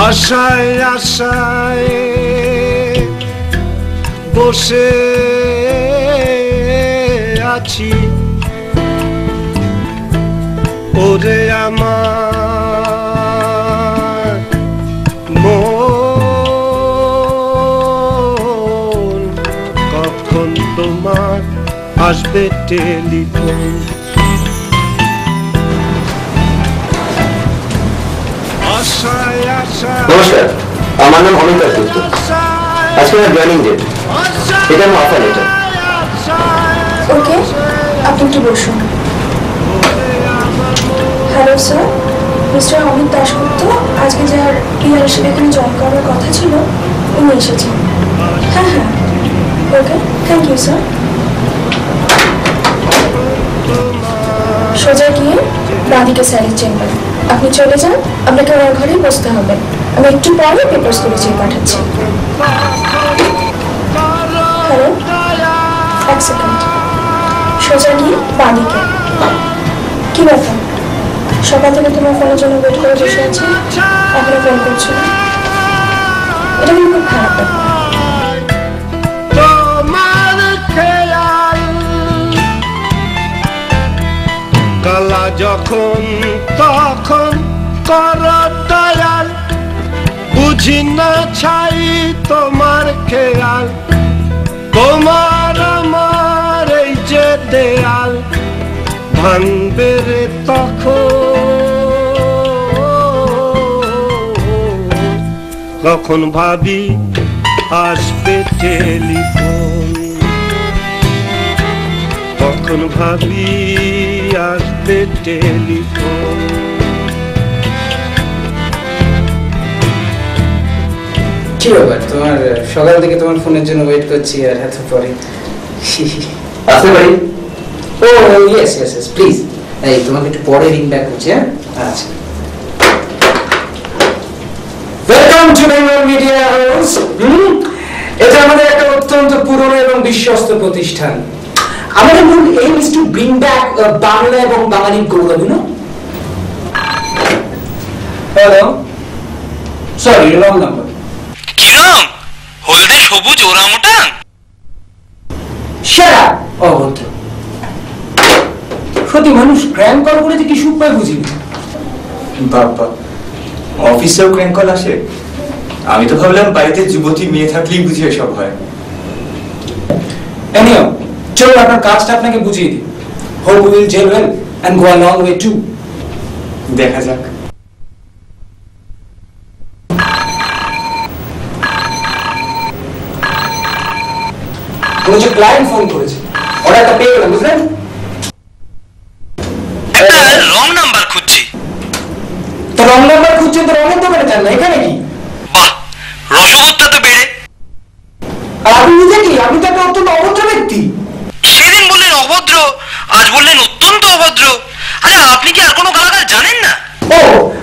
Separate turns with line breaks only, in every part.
আশায় আশায় বসে আছি ওরে আমার মন কখন তোমার আসবে টেলিফোন
নমস্কার, আমার নাম অমিত দাসগুপ্ত। আজকে আমার জয়েনিং ডেট, এটা আমার অফার লেটার।
ওকে, আপনি একটু বসুন। Hello sir, mister Amit Dasgupta আজকে যার রিহার্সাল এখানে জয়েন করার কথা ছিল উনি এসেছেন। হ্যাঁ হ্যাঁ, ওকে, থ্যাংক ইউ স্যার। সোজা গিয়ে বাঁদিকে স্যারের চেম্বার, আপনি চলে যান, আপনাকে ওনার ঘরেই বসতে হবে। আমি একটু পরে পেপারসগুলো চেয়ে পাঠাচ্ছি। হ্যালো, এক সেকেন্ড। সোজা গিয়ে বাঁদিকে। কি ব্যাপার, সকাল থেকে তোমার ফোনের জন্য ওয়েট করে বসে আছে, এখনো ফোন করছো না? এটা কিন্তু খুব খারাপ ব্যাপার।
কালা যখন তখন কর দয়াল, বুঝি না ছাই তোমার খেয়াল, তোমার আমার এই যে দেয়াল ভাঙবে রে তখন ভাবি আসবে টেলিফোন, তখন ভাবি আসবে টেলিফোন।
কি ব্যাপার, তোমার সকাল থেকে তোমার ফোনের জন্য ওয়েট করছি আর এত পরে
আসতে পারি?
ও ইয়েস ইয়েস ইয়েস, প্লিজ। এই তোমাকে একটু পরে রিং ব্যাক করছি। হ্যাঁ, আচ্ছা। Welcome to Bengal media house. এটা আমাদের একটা অত্যন্ত পুরনো এবং বিশ্বস্ত প্রতিষ্ঠান। আমাদের মূল aim is to bring back Bangla এবং বাঙালির গৌরব। Hello, sorry, wrong number.
কি রং? হলদে, সবুজ, ওরাংওটাং?
শাট আপ, অভদ্র। সত্যি মানুষ ক্র্যাঙ্ক কল করেছে কি সুখ পায় বুঝি না।
বাবা, অফিসেও ক্র্যাঙ্ক কল আসে? আমি তো ভাবলাম বাড়িতে যুবতী মেয়ে থাকলেই বুঝি এসব হয়।
এনিও, চলো আপনার কাজটা আপনাকে বুঝিয়ে দিই। Hope will gel well and go a long way too.
দেখা যাক।
যে ক্লায়েন্ট ফোন করেছে, অর্ডারটা পেয়ে গেলাম, বুঝলেন?
একটা রং নাম্বার খুঁজছি।
তো রং নাম্বার খুঁজছেন তো রঙের দোকানে যান না, এখানে কি?
বাহ, রসবোধটা তো বেড়ে।
আর আপনি নিজে কি? আপনি তো একটা অত্যন্ত অভদ্র ব্যক্তি।
সেদিন বললেন অভদ্র, আজ বললেন অত্যন্ত অভদ্র। আরে আপনি কি আর কোনো গালাগাল জানেন না?
ও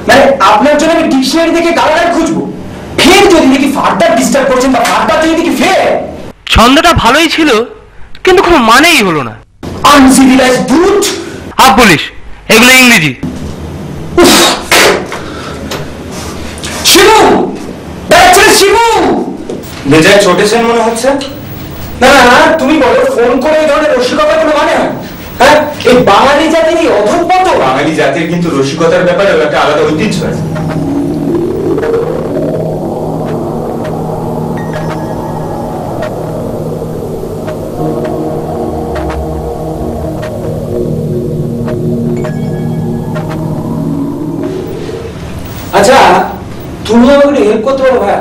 মানে আপনার জন্য আমি ডিকশনারি থেকে গালাগাল খুঁজবো? ফের যদি দেখি ফার্দার ডিস্টার্ব করছেন বা ফার্দার যদি দেখি ফের।
ছন্দটা ভালোই ছিল, কিন্তু কোনো মানেই হলো না।
Uncivilised brute.
আপ বলিস, এগুলো ইংরেজি।
শিবু, ডাক্তার শিবু।
বেজায় চটেছেন মনে হচ্ছে।
না না, তুমি বলো, ফোন করে এই ধরনের রসিকতার কোনো মানে হয়? হ্যাঁ, এই বাঙালি জাতির এই অধঃপতন।
বাঙালি জাতির কিন্তু রসিকতার ব্যাপারে একটা আলাদা ঐতিহ্য আছে।
আচ্ছা, তুমি আমাকে হেল্প করতে পারো ভাই?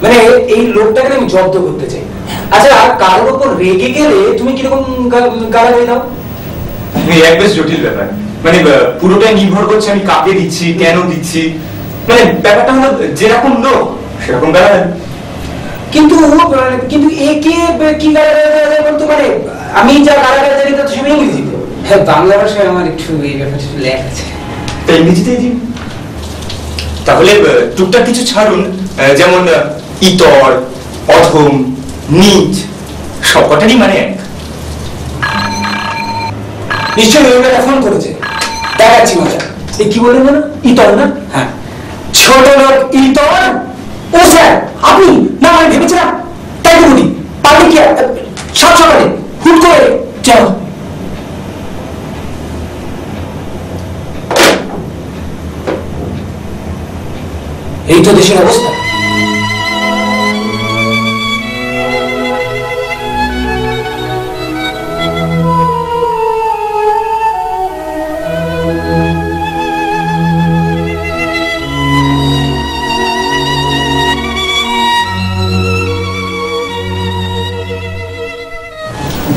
মানে এই লোকটাকে আমি জব্দ করতে চাই। আচ্ছা, কারোর উপর রেগে গেলে তুমি কিরকম গালাগালি দাও?
এক বেশ জটিল ব্যাপার। মানে পুরোটাই নির্ভর করছে আমি কাকে দিচ্ছি, কেন দিচ্ছি। মানে ব্যাপারটা হলো যেরকম লোক সেরকম গালাগালি।
কিন্তু কিন্তু একে কি গালাগালি বলতো? মানে আমি যা গালাগালি জানি তা তো সব ইংরেজিতে। হ্যাঁ, বাংলা ভাষায় আমার একটু এই ব্যাপারটা ল্যাক আছে।
তাই ইংরেজিতেই দিন। তাহলে টুকটাক কিছু ছাড়ুন, যেমন ইতর, অধম, নীচ, সবকটারই মানে এক।
নিশ্চয়ই ওই মেয়েটা ফোন করেছে, দেখাচ্ছি মজা। কি বললেন বলো? ইতর না? হ্যাঁ, ছোট লোক ইতর। ও স্যার, আপনি? না, আমি ভেবেছিলাম তাই তো বলি, পারলে কি সাত সকালে হুট করে যাও। এই তো দেশের অবস্থা।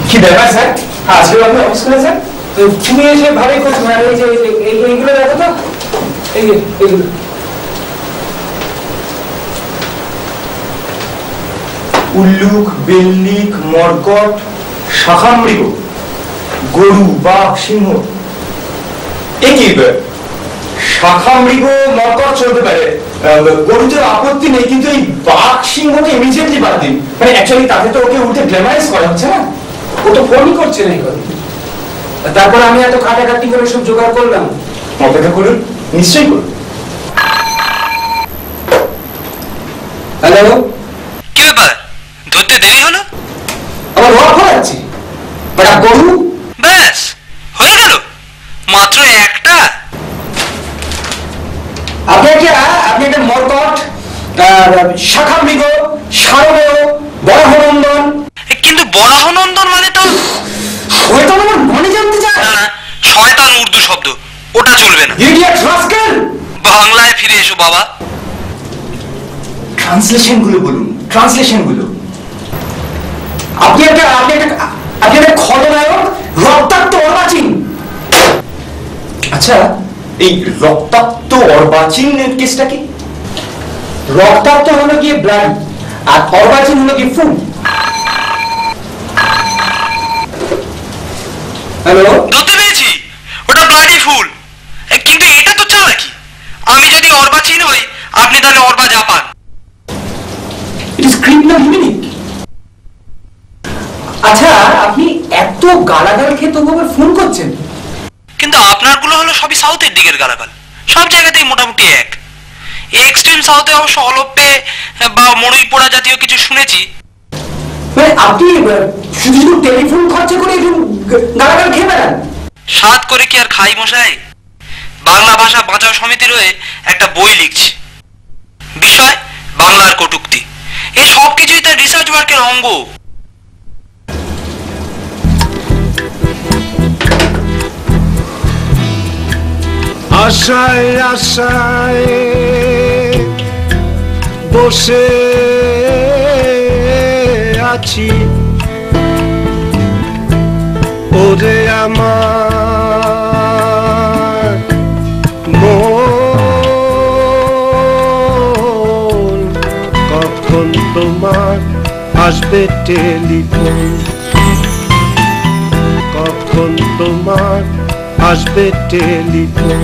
কি ব্যাপার স্যার, আজকে আপনি অফিস করে স্যার?
তুমি এসে ভালোই করছো। আর এই যে এইগুলো দেখো তো, এইগুলো
উল্লুক, বেল্লিক, মর্কট, শাখামৃগ, গরু, বাঘ, সিংহ। এ কি শাখামৃগ মর্কট চলতে পারে, গরুতে আপত্তি নেই, কিন্তু এই বাঘ সিংহকে ইমিডিয়েটলি বাদ দিন। মানে অ্যাকচুয়ালি তাতে তো ওকে উল্টে গ্ল্যামারাইজ করা হচ্ছে না।
ও তো ফোনই করছে না এখন। তারপর আমি এত খাটাখাটি করে সব জোগাড় করলাম।
অপেক্ষা করুন, নিশ্চয়ই করুন।
হ্যালো,
কি ব্যাপার, ধরতে দেরি হলো?
আমার রক হচ্ছে বাট গরু।
ব্যাস হয়ে গেল, মাত্র একটা।
আপনি একটা মর্কট, শাখামৃগ, সারমেয়, বরাহনন্দন।
কিন্তু বরাহনন্দন মানে তো
শয়তান আমার মনে জানতে চায়।
না না, শয়তান উর্দু শব্দ, ওটা চলবে না।
Idiot rascal.
বাংলায় ফিরে এসো বাবা।
ট্রান্সলেশন গুলো বলুন, ট্রান্সলেশন গুলো।
আপনি একটা খলনায়ক, রক্তাক্ত অর্বাচীন।
আচ্ছা, এই রক্তাক্ত অর্বাচীন কেসটা কি?
রক্তাক্ত হলো গিয়ে ব্লাড, আর অর্বাচীন হলো গিয়ে ফুড। হ্যালো,
ধরতে পেরেছি, ওটা ব্লাডি ফুল। কিন্তু এটা তো চালাকি। আমি যদি অর্বাচীন হই, আপনি তাহলে অর্বা Japan.
It is criminal humanic. আচ্ছা, আপনি এত গালাগাল খেয়ে তবু আবার ফোন করছেন?
কিন্তু আপনারগুলো হলো সবই সাউথের দিকের গালাগাল, সব জায়গাতেই মোটামুটি এক। এক্সট্রিম সাউথে অবশ্য অলপে বা মড়ই পোড়া জাতীয় কিছু শুনেছি।
মানে আপনি শুধু শুধু টেলিফোন খরচা করে গালাগাল খেয়ে বেড়ান?
সাত করে কি আর খাই মশাই? বাংলা ভাষা বাঁচাও সমিতির হয়ে একটা বই লিখছি, বিষয় বাংলার কটূক্তি। এই সব কিছুই তার রিসার্চ ওয়ার্কের অঙ্গ।
আশায় আশায় বসে আছি, ওরে আমার মন, কখন তোমার আসবে টেলিফোন, কখন তোমার আসবে টেলিফোন।